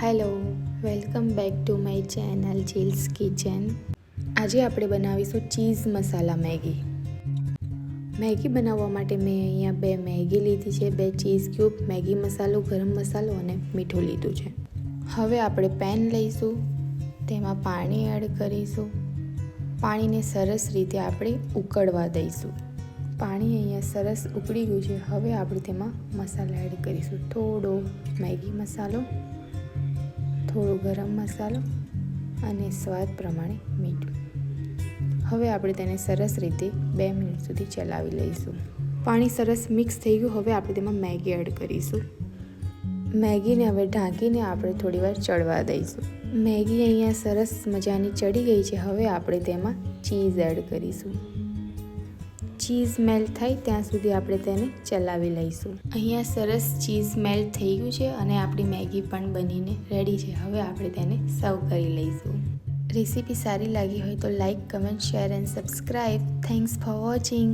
Hello, welcome back to my channel Jeel's kitchen. આજે આપણે બનાવીશું ચીઝ મસાલા મેગી. મેગી બનાવવા માટે મેં અહીંયા 2 મેગી લીધી છે, 2 ચીઝ ક્યુબ, મેગી મસાલો, ગરમ મસાલો અને મીઠું લીધું છે. હવે આપણે પેન લઈશું, તેમાં પાણી એડ કરીશું. પાણીને સરસ રીતે આપણે ઉકળવા દઈશું. પાણી અહીંયા સરસ ઉકળી ગયું છે. હવે આપણે તેમાં મસાલા એડ કરીશું. થોડો મેગી મસાલો, થોડો ગરમ મસાલો અને સ્વાદ પ્રમાણે મીઠું. હવે આપણે તેને સરસ રીતે 2 મિનિટ સુધી ચલાવી લઈશું. પાણી સરસ મિક્સ થઈ ગયું. હવે આપણે તેમાં મેગી એડ કરીશું. મેગીને હવે ઢાંકીને આપણે થોડીવાર ચડવા દઈશું. મેગી અહીંયા સરસ મજાની ચડી ગઈ છે. હવે આપણે તેમાં ચીઝ એડ કરીશું. ચીઝ મેલ્ટ થાય ત્યાં સુધી આપણે તેને ચલાવી લઈશું. અહીંયા સરસ ચીઝ મેલ્ટ થઈ ગયું છે અને આપણી મેગી પણ બનીને રેડી છે. હવે આપણે તેને સર્વ કરી લઈશું. રેસીપી સારી લાગી હોય તો like, comment, share and subscribe. Thanks for watching.